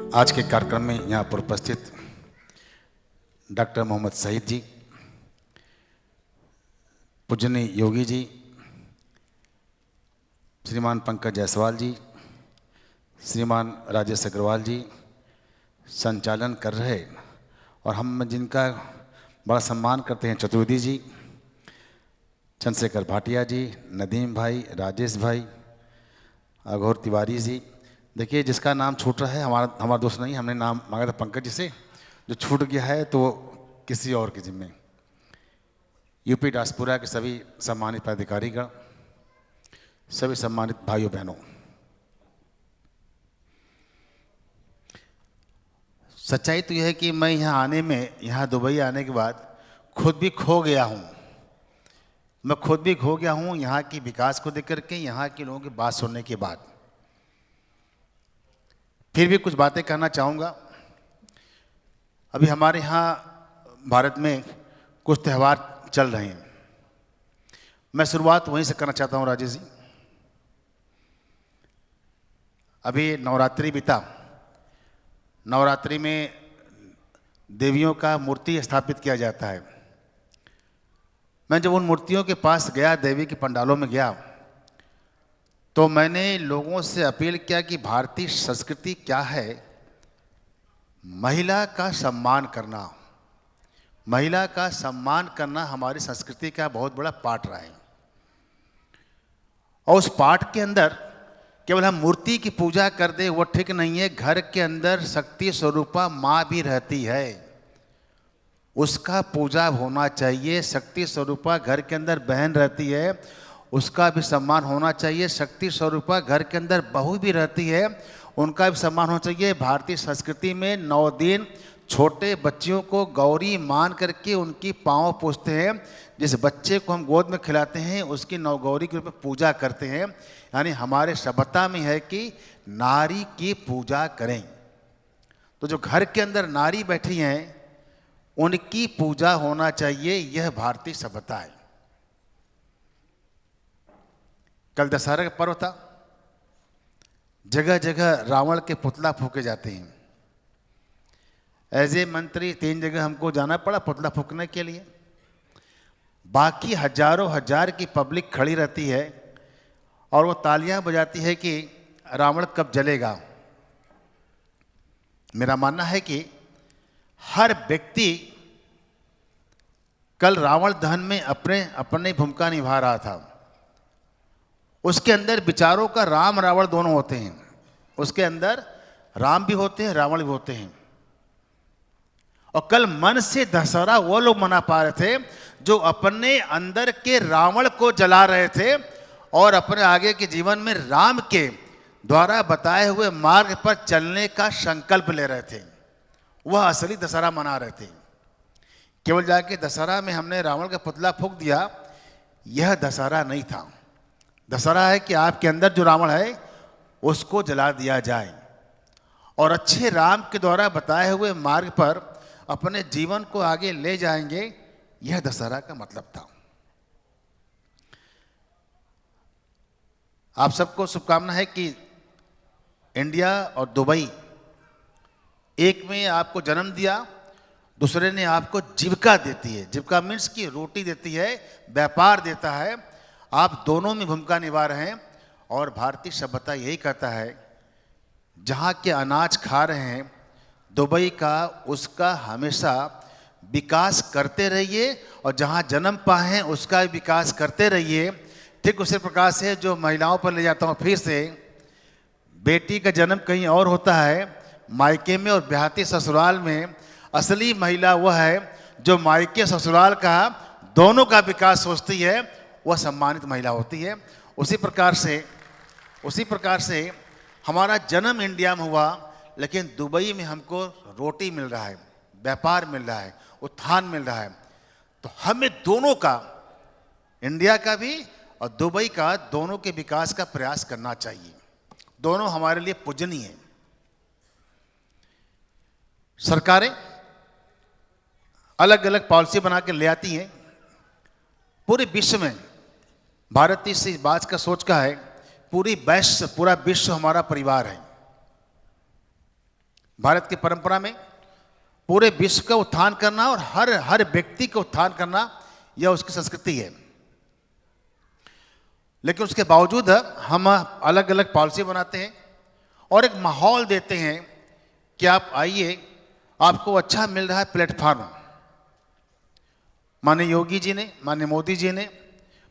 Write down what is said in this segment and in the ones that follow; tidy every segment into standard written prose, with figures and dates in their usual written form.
आज के कार्यक्रम में यहाँ पर उपस्थित डॉक्टर मोहम्मद सईद जी, पूजनीय योगी जी, श्रीमान पंकज जायसवाल जी, श्रीमान राजेश अग्रवाल जी संचालन कर रहे और हम जिनका बड़ा सम्मान करते हैं चतुर्वेदी जी, चंद्रशेखर भाटिया जी, नदीम भाई, राजेश भाई, अघोर तिवारी जी। देखिए, जिसका नाम छूट रहा है हमारा दोस्त नहीं, हमने नाम मांगा था पंकज जी से, जो छूट गया है तो किसी और के जिम्मे। यूपी डायस्पोरा के सभी सम्मानित पदाधिकारीगण, सभी सम्मानित भाइयों बहनों, सच्चाई तो यह है कि मैं यहाँ दुबई आने के बाद खुद भी खो गया हूँ। मैं खुद भी खो गया हूँ यहाँ की विकास को देख करके, यहाँ के लोगों की बात सुनने के बाद। फिर भी कुछ बातें कहना चाहूँगा। अभी हमारे यहाँ भारत में कुछ त्यौहार चल रहे हैं, मैं शुरुआत वहीं से करना चाहता हूँ। राजेश जी, अभी नवरात्रि बीता, नवरात्रि में देवियों का मूर्ति स्थापित किया जाता है। मैं जब उन मूर्तियों के पास गया, देवी के पंडालों में गया, तो मैंने लोगों से अपील किया कि भारतीय संस्कृति क्या है, महिला का सम्मान करना। महिला का सम्मान करना हमारी संस्कृति का बहुत बड़ा पार्ट रहा है। और उस पाठ के अंदर केवल हम मूर्ति की पूजा कर दे वो ठीक नहीं है। घर के अंदर शक्ति स्वरूपा माँ भी रहती है, उसका पूजा होना चाहिए। शक्ति स्वरूपा घर के अंदर बहन रहती है, उसका भी सम्मान होना चाहिए। शक्ति स्वरूपा घर के अंदर बहू भी रहती है, उनका भी सम्मान होना चाहिए। भारतीय संस्कृति में 9 दिन छोटे बच्चियों को गौरी मान करके उनकी पाँव पूजते हैं। जिस बच्चे को हम गोद में खिलाते हैं उसकी नवगौरी के रूप में पूजा करते हैं। यानी हमारे सभ्यता में है कि नारी की पूजा करें। तो जो घर के अंदर नारी बैठी हैं उनकी पूजा होना चाहिए, यह भारतीय सभ्यता है। कल दशहरा का पर्व था, जगह जगह रावण के पुतला फूके जाते हैं। एज ए मंत्री 3 जगह हमको जाना पड़ा पुतला फूकने के लिए। बाकी हजारों हजार की पब्लिक खड़ी रहती है और वो तालियां बजाती है कि रावण कब जलेगा। मेरा मानना है कि हर व्यक्ति कल रावण दहन में अपने भूमिका निभा रहा था। उसके अंदर विचारों का राम रावण दोनों होते हैं। उसके अंदर राम भी होते हैं, रावण भी होते हैं। और कल मन से दशहरा वो लोग मना पा रहे थे जो अपने अंदर के रावण को जला रहे थे और अपने आगे के जीवन में राम के द्वारा बताए हुए मार्ग पर चलने का संकल्प ले रहे थे। वह असली दशहरा मना रहे थे। केवल जाके दशहरा में हमने रावण का पुतला फूंक दिया, यह दशहरा नहीं था। दशहरा है कि आपके अंदर जो रावण है उसको जला दिया जाए और अच्छे राम के द्वारा बताए हुए मार्ग पर अपने जीवन को आगे ले जाएंगे। यह दशहरा का मतलब था। आप सबको शुभकामना है कि इंडिया और दुबई, एक में आपको जन्म दिया, दूसरे ने आपको जीविका देती है। जीविका मीन्स की रोटी देती है, व्यापार देता है। आप दोनों में भूमिका निभा रहे हैं और भारतीय सभ्यता यही कहता है, जहाँ के अनाज खा रहे हैं दुबई का, उसका हमेशा विकास करते रहिए और जहाँ जन्म पाए हैं उसका विकास करते रहिए। ठीक उसी प्रकार से जो महिलाओं पर ले जाता हूँ फिर से, बेटी का जन्म कहीं और होता है मायके में और ब्याहती ससुराल में। असली महिला वह है जो मायके ससुराल का दोनों का विकास सोचती है, वह सम्मानित महिला होती है। उसी प्रकार से हमारा जन्म इंडिया में हुआ, लेकिन दुबई में हमको रोटी मिल रहा है, व्यापार मिल रहा है, उत्थान मिल रहा है। तो हमें दोनों का, इंडिया का भी और दुबई का, दोनों के विकास का प्रयास करना चाहिए। दोनों हमारे लिए पूजनीय हैं। सरकारें अलग अलग पॉलिसी बना के ले आती हैं। पूरे विश्व में भारत इस बात का सोच का है, पूरा विश्व हमारा परिवार है। भारत की परंपरा में पूरे विश्व का उत्थान करना और हर हर व्यक्ति का उत्थान करना यह उसकी संस्कृति है। लेकिन उसके बावजूद हम अलग अलग पॉलिसी बनाते हैं और एक माहौल देते हैं कि आप आइए, आपको अच्छा मिल रहा है प्लेटफॉर्म। माननीय योगी जी ने, माननीय मोदी जी ने,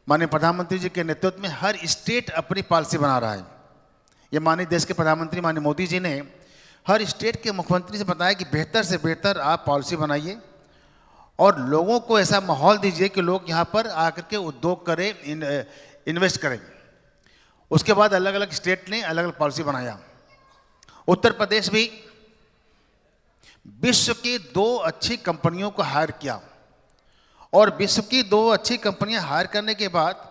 माननीय प्रधानमंत्री जी के नेतृत्व में हर स्टेट अपनी पॉलिसी बना रहा है। ये माननीय देश के प्रधानमंत्री माननीय मोदी जी ने हर स्टेट के मुख्यमंत्री से बताया कि बेहतर से बेहतर आप पॉलिसी बनाइए और लोगों को ऐसा माहौल दीजिए कि लोग यहाँ पर आकर के उद्योग करें, इन्वेस्ट करें। उसके बाद अलग अलग स्टेट ने अलग अलग पॉलिसी बनाया। उत्तर प्रदेश भी विश्व की 2 अच्छी कंपनियों को हायर किया और विश्व की 2 अच्छी कंपनियां हायर करने के बाद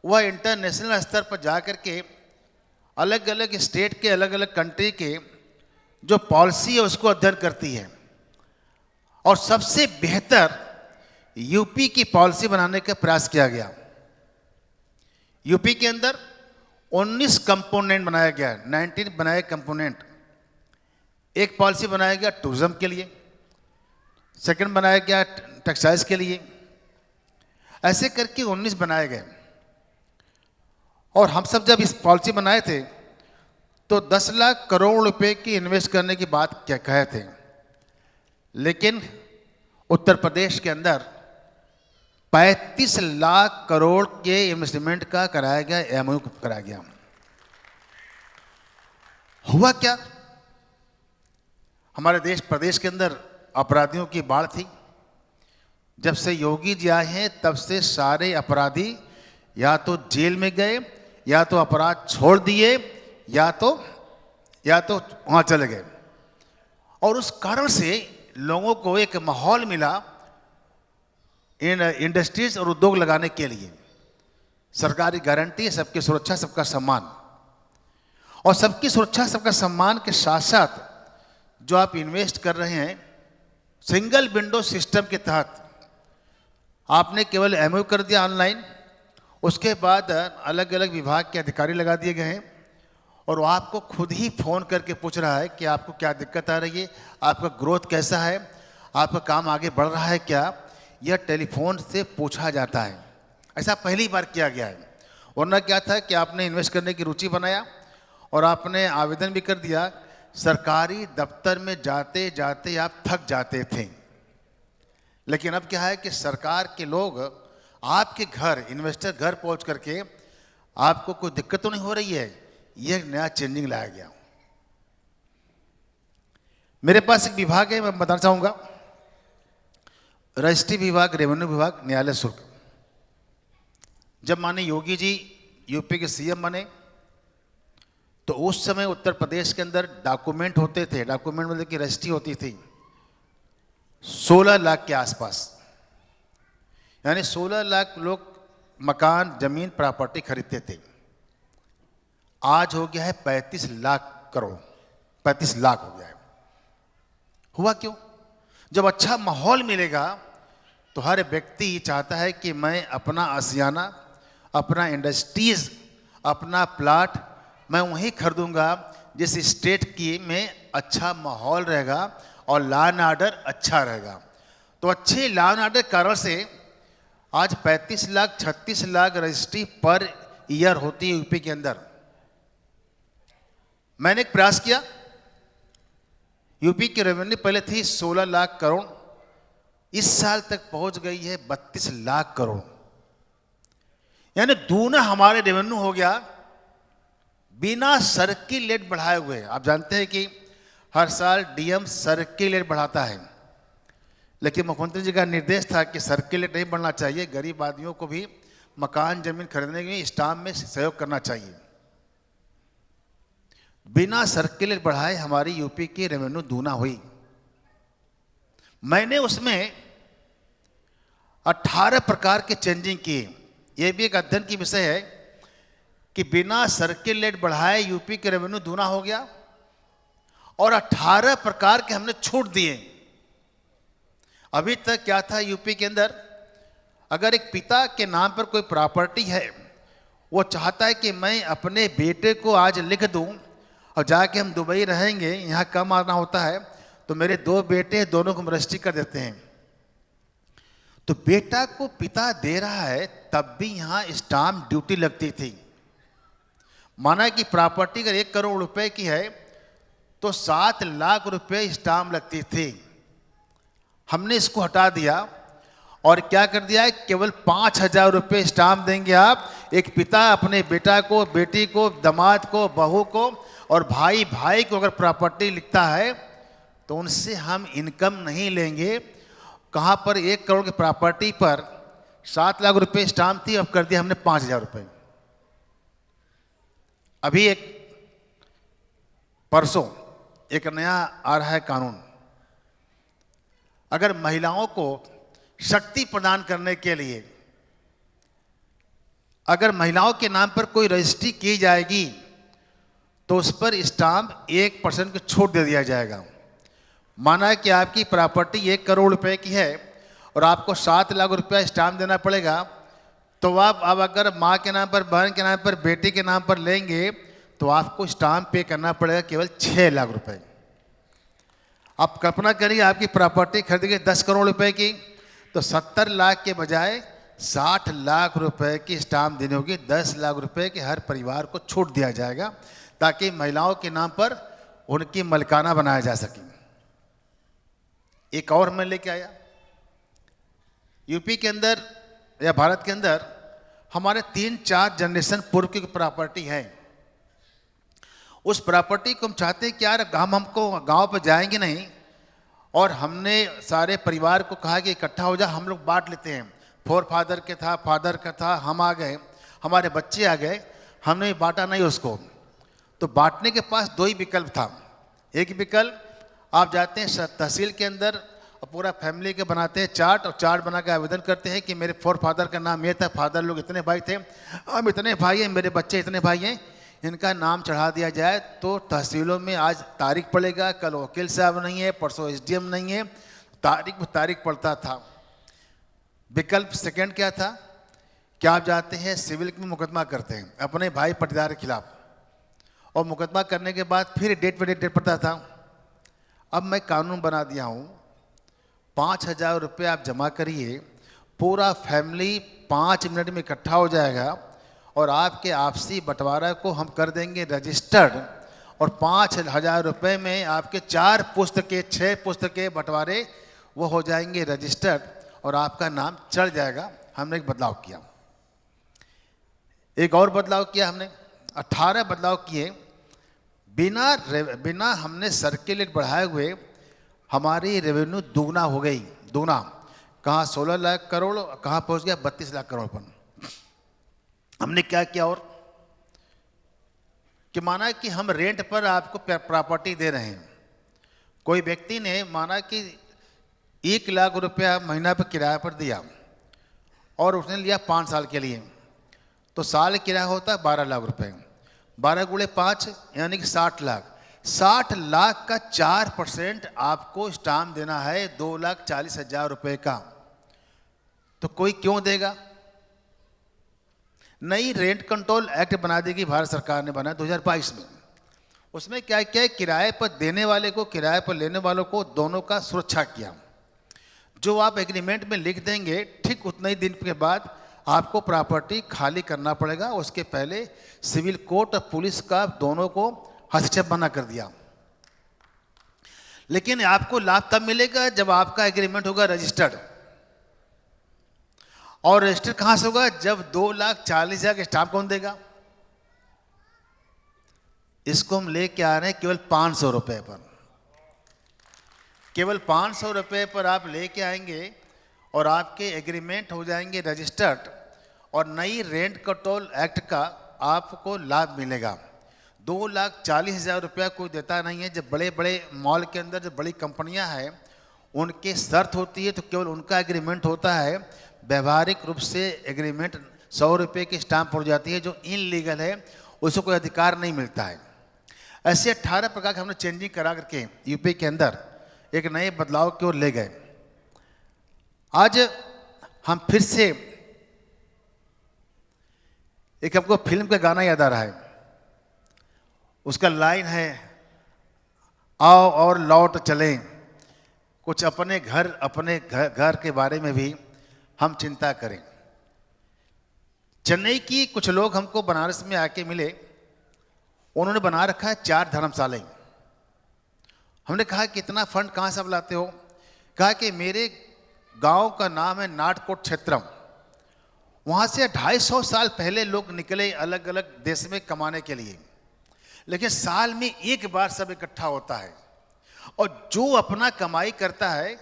वह इंटरनेशनल स्तर पर जाकर के अलग अलग स्टेट के, अलग अलग कंट्री के जो पॉलिसी है उसको अध्ययन करती है और सबसे बेहतर यूपी की पॉलिसी बनाने का प्रयास किया गया। यूपी के अंदर 19 कंपोनेंट बनाया गया, 19 बनाए कंपोनेंट। एक पॉलिसी बनाया गया टूरिज्म के लिए, सेकंड बनाया गया टेक्सटाइल्स के लिए, ऐसे करके 19 बनाए गए। और हम सब जब इस पॉलिसी बनाए थे तो 10 लाख करोड़ रुपए की इन्वेस्ट करने की बात क्या कहे थे, लेकिन उत्तर प्रदेश के अंदर 35 लाख करोड़ के इन्वेस्टमेंट का कराया गया, एमओयू कराया गया। हुआ क्या, हमारे देश प्रदेश के अंदर अपराधियों की बाढ़ थी। जब से योगी जी आए हैं तब से सारे अपराधी या तो जेल में गए, या तो अपराध छोड़ दिए, या तो वहां चले गए। और उस कारण से लोगों को एक माहौल मिला इन इंडस्ट्रीज और उद्योग लगाने के लिए। सरकारी गारंटी है, सबकी सुरक्षा सबका सम्मान, और सबकी सुरक्षा सबका सम्मान के साथ साथ जो आप इन्वेस्ट कर रहे हैं सिंगल विंडो सिस्टम के तहत, आपने केवल एमओयू कर दिया ऑनलाइन, उसके बाद अलग अलग विभाग के अधिकारी लगा दिए गए हैं और वो आपको खुद ही फ़ोन करके पूछ रहा है कि आपको क्या दिक्कत आ रही है, आपका ग्रोथ कैसा है, आपका काम आगे बढ़ रहा है क्या, यह टेलीफोन से पूछा जाता है। ऐसा पहली बार किया गया है। वरना क्या था कि आपने इन्वेस्ट करने की रुचि बनाया और आपने आवेदन भी कर दिया, सरकारी दफ्तर में जाते जाते आप थक जाते थे। लेकिन अब क्या है कि सरकार के लोग आपके घर, इन्वेस्टर घर पहुंच करके आपको कोई दिक्कत तो नहीं हो रही है, यह नया चेंजिंग लाया गया। मेरे पास एक विभाग है, मैं बताना चाहूंगा, रजिस्ट्री विभाग, रेवेन्यू विभाग, न्यायालय शुल्क। जब माननीय योगी जी यूपी के सीएम बने तो उस समय उत्तर प्रदेश के अंदर डॉक्यूमेंट होते थे, डॉक्यूमेंट मतलब कि रजिस्ट्री होती थी 16 लाख के आसपास, यानी 16 लाख लोग मकान, जमीन, प्रॉपर्टी खरीदते थे। आज हो गया है 35 लाख करोड़, 35 लाख हो गया है। हुआ क्यों? जब अच्छा माहौल मिलेगा तो हर व्यक्ति चाहता है कि मैं अपना आशियाना, अपना इंडस्ट्रीज, अपना प्लाट मैं वहीं खरीदूंगा जिस स्टेट की में अच्छा माहौल रहेगा और लॉ एंड ऑर्डर अच्छा रहेगा। तो अच्छे लॉ एंड ऑर्डर कारण से आज 35 lakh 36 lakh registry per year होती है यूपी के अंदर। मैंने एक प्रयास किया, यूपी की रेवेन्यू पहले थी 16 लाख करोड़, इस साल तक पहुंच गई है 32 लाख करोड़, यानी दूना हमारे रेवेन्यू हो गया बिना सर्किल रेट बढ़ाए हुए। आप जानते हैं कि हर साल डीएम सर्किल रेट बढ़ाता है, लेकिन मुख्यमंत्री जी का निर्देश था कि सर्किल रेट नहीं बढ़ना चाहिए, गरीब आदमियों को भी मकान जमीन खरीदने के लिए स्टाम्प में सहयोग करना चाहिए। बिना सर्किल रेट बढ़ाए हमारी यूपी की रेवेन्यू दूना हुई। मैंने उसमें 18 प्रकार के चेंजिंग किए। यह भी एक अध्ययन की विषय है कि बिना सर्किल रेट बढ़ाए यूपी के रेवेन्यू दूना हो गया और 18 प्रकार के हमने छूट दिए। अभी तक क्या था यूपी के अंदर, अगर एक पिता के नाम पर कोई प्रॉपर्टी है, वो चाहता है कि मैं अपने बेटे को आज लिख दूं और जाके हम दुबई रहेंगे, यहाँ कम आना होता है, तो मेरे 2 बेटे, दोनों को हम रजिस्ट्री कर देते हैं। तो बेटा को पिता दे रहा है, तब भी यहाँ स्टाम्प ड्यूटी लगती थी। माना कि प्रॉपर्टी अगर 1 करोड़ रुपए की है तो 7 लाख रुपए स्टाम्प लगती थी। हमने इसको हटा दिया और क्या कर दिया है, केवल 5,000 रुपये स्टाम्प देंगे आप। एक पिता अपने बेटा को, बेटी को, दामाद को, बहू को और भाई भाई को अगर प्रॉपर्टी लिखता है तो उनसे हम इनकम नहीं लेंगे। कहाँ पर 1 करोड़ की प्रॉपर्टी पर 7 लाख रुपए स्टाम्प थी, अब कर दिया हमने 5,000 रुपये। अभी एक परसों एक नया आ रहा है कानून, अगर महिलाओं को शक्ति प्रदान करने के लिए अगर महिलाओं के नाम पर कोई रजिस्ट्री की जाएगी तो उस पर स्टाम्प 1% की छूट दे दिया जाएगा। माना कि आपकी प्रॉपर्टी 1 करोड़ रुपए की है और आपको 7 लाख रुपया स्टाम्प देना पड़ेगा, तो आप अब अगर माँ के नाम पर, बहन के नाम पर, बेटी के नाम पर लेंगे तो आपको स्टाम्प पे करना पड़ेगा केवल 6 लाख रुपए। आप कल्पना करिए, आपकी प्रॉपर्टी खरीद गई 10 करोड़ रुपए की, तो 70 लाख के बजाय 60 लाख रुपए की स्टाम्प देनी होगी। 10 लाख रुपए के हर परिवार को छूट दिया जाएगा ताकि महिलाओं के नाम पर उनकी मलिकाना बनाया जा सके। एक और मैं लेके आया, यूपी के अंदर या भारत के अंदर हमारे 3-4 जनरेशन पूर्व की प्रॉपर्टी है। उस प्रॉपर्टी को हम चाहते हैं कि यार हमको गांव पर जाएंगे नहीं, और हमने सारे परिवार को कहा कि इकट्ठा हो जा, हम लोग बांट लेते हैं। फोर फादर के था, फादर का था, हम आ गए, हमारे बच्चे आ गए, हमने बांटा नहीं उसको। तो बांटने के पास 2 ही विकल्प था। एक विकल्प, आप जाते हैं तहसील के अंदर और पूरा फैमिली के बनाते हैं चार्ट, और चार्ट बना के आवेदन करते हैं कि मेरे फोर फादर का नाम ये था, फादर लोग इतने भाई थे, हम इतने भाई हैं, मेरे बच्चे इतने भाई हैं, इनका नाम चढ़ा दिया जाए। तो तहसीलों में आज तारीख पड़ेगा, कल वकील साहब नहीं है, परसों SDM नहीं है, तारीख पड़ता था। विकल्प सेकंड क्या था कि आप जाते हैं सिविल में मुकदमा करते हैं अपने भाई पटीदार के खिलाफ, और मुकदमा करने के बाद फिर डेट पे डेट पड़ता था। अब मैं कानून बना दिया हूँ, 5,000 रुपये आप जमा करिए, पूरा फैमिली 5 मिनट में इकट्ठा हो जाएगा और आपके आपसी बंटवारा को हम कर देंगे रजिस्टर्ड, और 5,000 रुपये में आपके 4 पुस्तकें, 6 पुस्तकें बंटवारे वो हो जाएंगे रजिस्टर्ड और आपका नाम चढ़ जाएगा। हमने एक बदलाव किया, एक और बदलाव किया हमने, 18 बदलाव किए बिना हमने सर्किलेट बढ़ाए हुए। हमारी रेवेन्यू दुगना हो गई, दुगना, कहाँ 16 लाख करोड़, कहाँ पहुँच गया 32 लाख करोड़ पर। हमने क्या किया और कि माना कि हम रेंट पर आपको प्रॉपर्टी दे रहे हैं, कोई व्यक्ति ने माना कि 1 लाख रुपया महीना पर किराया पर दिया और उसने लिया 5 साल के लिए, तो साल किराया होता है 12 लाख रुपए, 12 गुणे 5 यानी कि 60 लाख। 60 लाख का 4% आपको स्टाम्प देना है 2,40,000 रुपए का। तो कोई क्यों देगा? नई रेंट कंट्रोल एक्ट बना देगी भारत सरकार ने, बना 2022 में। उसमें क्या क्या है, किराए पर देने वाले को, किराए पर लेने वालों को, दोनों का सुरक्षा किया। जो आप एग्रीमेंट में लिख देंगे, ठीक उतने ही दिन के बाद आपको प्रॉपर्टी खाली करना पड़ेगा। उसके पहले सिविल कोर्ट और पुलिस का दोनों को हस्तक्षेप बना कर दिया। लेकिन आपको लाभ तब मिलेगा जब आपका एग्रीमेंट होगा रजिस्टर्ड, और रजिस्टर कहां से होगा? जब 2,40,000 का स्टाम्प कौन देगा? इसको हम लेके आ रहे हैं केवल 500 रुपए पर। केवल 500 रुपए पर आप लेके आएंगे और आपके एग्रीमेंट हो जाएंगे रजिस्टर्ड, और नई रेंट कंट्रोल एक्ट का आपको लाभ मिलेगा। 2,40,000 रुपया कोई देता नहीं है। जब बड़े बड़े मॉल के अंदर जो बड़ी कंपनियां हैं उनकी शर्त होती है तो केवल उनका एग्रीमेंट होता है। व्यवहारिक रूप से एग्रीमेंट 100 रुपये की स्टाम्प पड़ जाती है, जो इनलीगल है उसको कोई अधिकार नहीं मिलता है। ऐसे 18 प्रकार के हमने चेंजिंग करा करके यूपी के अंदर एक नए बदलाव की ओर ले गए। आज हम फिर से, एक हमको फिल्म का गाना याद आ रहा है, उसका लाइन है, आओ और लौट चलें। कुछ अपने घर के बारे में भी हम चिंता करें। चेन्नई की कुछ लोग हमको बनारस में आके मिले, उन्होंने बना रखा है 4 धर्मशालाएं। हमने कहा कि इतना फंड कहाँ से आप लाते हो? कहा कि मेरे गांव का नाम है नाटकोट क्षेत्रम, वहाँ से 250 साल पहले लोग निकले अलग अलग देश में कमाने के लिए, लेकिन साल में एक बार सब इकट्ठा होता है और जो अपना कमाई करता है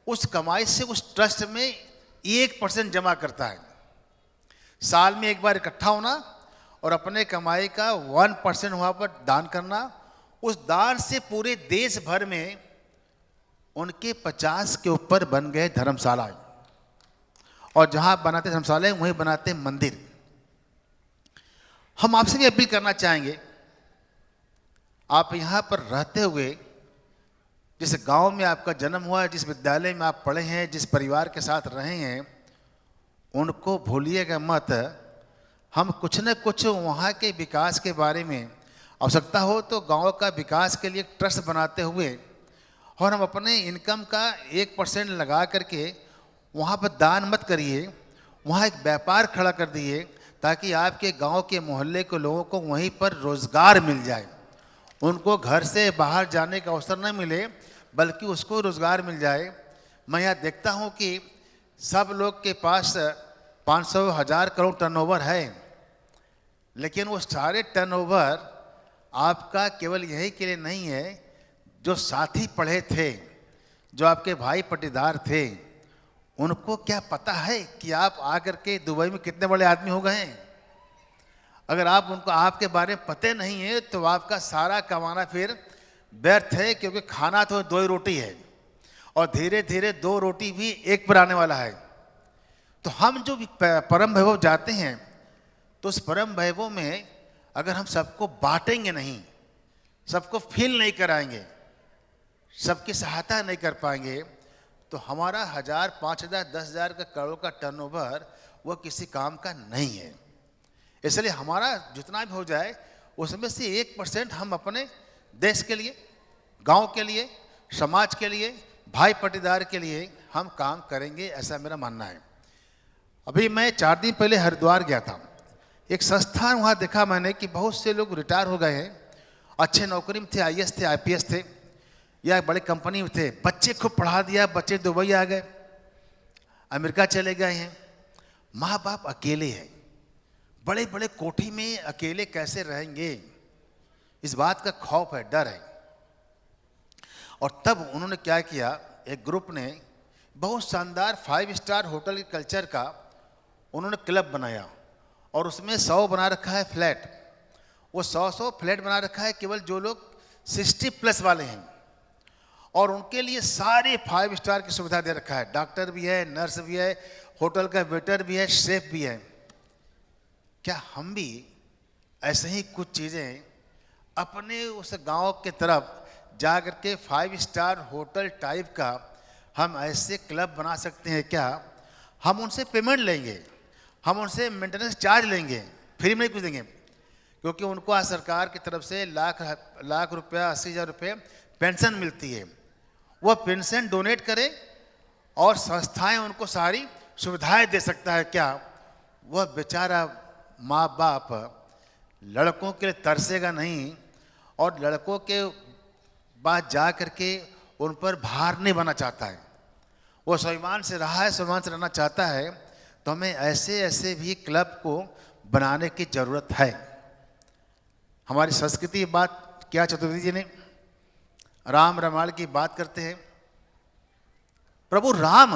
उस कमाई से उस ट्रस्ट में 1% जमा करता है। साल में एक बार इकट्ठा होना और अपने कमाई का 1% वहाँ पर दान करना। उस दान से पूरे देश भर में उनके 50 के ऊपर बन गए धर्मशाला, और जहाँ बनाते धर्मशाला वहीं बनाते मंदिर। हम आपसे भी अपील करना चाहेंगे, आप यहाँ पर रहते हुए जिस गांव में आपका जन्म हुआ है, जिस विद्यालय में आप पढ़े हैं, जिस परिवार के साथ रहे हैं, उनको भूलिएगा मत। हम कुछ न कुछ वहाँ के विकास के बारे में, आवश्यकता हो तो गांव का विकास के लिए ट्रस्ट बनाते हुए, और हम अपने इनकम का 1% लगा करके वहाँ पर दान मत करिए, वहाँ एक व्यापार खड़ा कर दिए ताकि आपके गांव के मोहल्ले के लोगों को वहीं पर रोज़गार मिल जाए। उनको घर से बाहर जाने का अवसर न मिले, बल्कि उसको रोज़गार मिल जाए। मैं यहाँ देखता हूँ कि सब लोग के पास 500,000 करोड़ टर्नओवर है, लेकिन वो सारे टर्नओवर आपका केवल यही के लिए नहीं है। जो साथी पढ़े थे, जो आपके भाई पटीदार थे, उनको क्या पता है कि आप आकर के दुबई में कितने बड़े आदमी हो गए हैं? अगर आप उनको आपके बारे में पते नहीं है तो आपका सारा कमाना फिर व्यर्थ है, क्योंकि खाना तो 2 रोटी है और धीरे धीरे 2 रोटी भी 1 पर आने वाला है। तो हम जो परम वैभव जाते हैं, तो उस परम वैभव में अगर हम सबको बांटेंगे नहीं, सबको फील नहीं कराएंगे, सबकी सहायता नहीं कर पाएंगे, तो हमारा 1000, 5000, 10,000 का करोड़ का टर्नओवर वो किसी काम का नहीं है। इसलिए हमारा जितना भी हो जाए उसमें से 1% हम अपने देश के लिए, गांव के लिए, समाज के लिए, भाई पटीदार के लिए हम काम करेंगे, ऐसा मेरा मानना है। अभी मैं 4 दिन पहले हरिद्वार गया था। एक संस्थान वहाँ देखा मैंने कि बहुत से लोग रिटायर हो गए हैं, अच्छे नौकरी में थे, IAS थे, IPS थे, या बड़े कंपनी में थे। बच्चे खूब पढ़ा दिया, बच्चे दुबई आ गए, अमेरिका चले गए हैं। माँ बाप अकेले हैं, बड़े बड़े कोठी में अकेले कैसे रहेंगे, इस बात का खौफ है, डर है। और तब उन्होंने क्या किया, एक ग्रुप ने बहुत शानदार 5 स्टार होटल के कल्चर का उन्होंने क्लब बनाया, और उसमें 100 बना रखा है फ्लैट। वो 100 फ्लैट बना रखा है केवल जो लोग 60+ वाले हैं, और उनके लिए सारे 5 स्टार की सुविधा दे रखा है। डॉक्टर भी है, नर्स भी है, होटल का वेटर भी है, शेफ भी है। क्या हम भी ऐसे ही कुछ चीज़ें अपने उस गांव के तरफ जा कर के 5 स्टार होटल टाइप का हम ऐसे क्लब बना सकते हैं क्या? हम उनसे पेमेंट लेंगे, हम उनसे मेंटेनेंस चार्ज लेंगे, फ्री में नहीं कुछ देंगे, क्योंकि उनको आज सरकार की तरफ से लाख रुपया, 80,000 रुपये पेंशन मिलती है। वह पेंशन डोनेट करें और संस्थाएं उनको सारी सुविधाएं दे सकता है क्या? वह बेचारा माँ बाप लड़कों के लिए तरसेगा नहीं, और लड़कों के बाद जा कर के उन पर भार नहीं बना चाहता है। वो स्वाभिमान से रहा है, स्वाभिमान से रहना चाहता है। तो हमें ऐसे ऐसे भी क्लब को बनाने की जरूरत है। हमारी संस्कृति बात क्या, चतुर्थी जी ने राम रामायण की बात करते हैं। प्रभु राम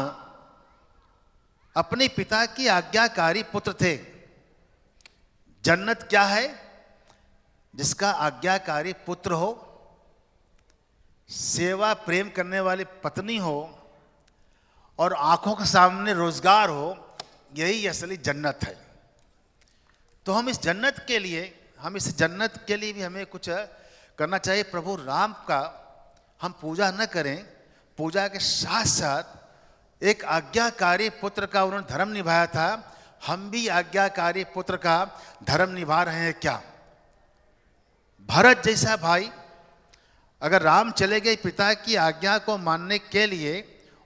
अपने पिता की आज्ञाकारी पुत्र थे। जन्नत क्या है? जिसका आज्ञाकारी पुत्र हो, सेवा प्रेम करने वाली पत्नी हो, और आंखों के सामने रोजगार हो, यही असली जन्नत है। तो हम इस जन्नत के लिए भी हमें कुछ करना चाहिए। प्रभु राम का हम पूजा न करें, पूजा के साथ साथ एक आज्ञाकारी पुत्र का उन्होंने धर्म निभाया था, हम भी आज्ञाकारी पुत्र का धर्म निभा रहे हैं क्या? भरत जैसा भाई, अगर राम चले गए पिता की आज्ञा को मानने के लिए,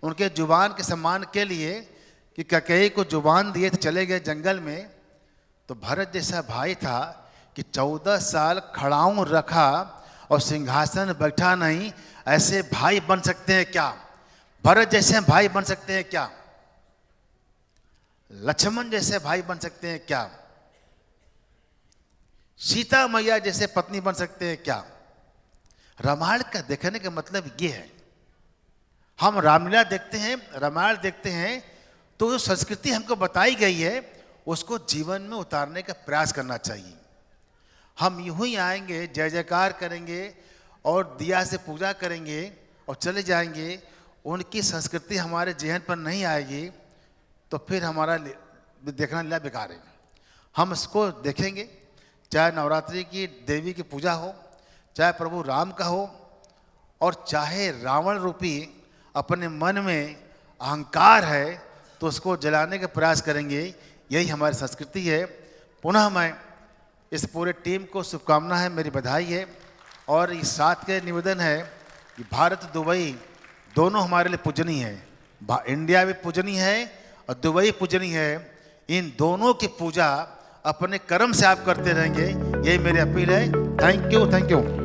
उनके जुबान के सम्मान के लिए, कि कैकेयी को जुबान दिए तो चले गए जंगल में, तो भरत जैसा भाई था कि 14 साल खड़ाऊं रखा और सिंहासन बैठा नहीं। ऐसे भाई बन सकते हैं क्या? भरत जैसे भाई बन सकते हैं क्या? लक्ष्मण जैसे भाई बन सकते हैं क्या? सीता मैया जैसे पत्नी बन सकते हैं क्या? रामायण का देखने का मतलब ये है, हम रामलीला देखते हैं, रामायण देखते हैं, तो जो संस्कृति हमको बताई गई है उसको जीवन में उतारने का प्रयास करना चाहिए। हम यूं ही आएंगे, जय जयकार करेंगे और दिया से पूजा करेंगे और चले जाएंगे, उनकी संस्कृति हमारे जहन पर नहीं आएगी, तो फिर हमारा देखना लीला बेकार है। हम इसको देखेंगे, चाहे नवरात्रि की देवी की पूजा हो, चाहे प्रभु राम का हो, और चाहे रावण रूपी अपने मन में अहंकार है तो उसको जलाने का प्रयास करेंगे। यही हमारी संस्कृति है। पुनः मैं इस पूरे टीम को शुभकामना है, मेरी बधाई है, और इस साथ के निवेदन है कि भारत दुबई दोनों हमारे लिए पूजनीय है। इंडिया भी पूजनीय है और दुबई पूजनीय है। इन दोनों की पूजा अपने कर्म से आप करते रहेंगे, यही मेरी अपील है। Thank you, thank you.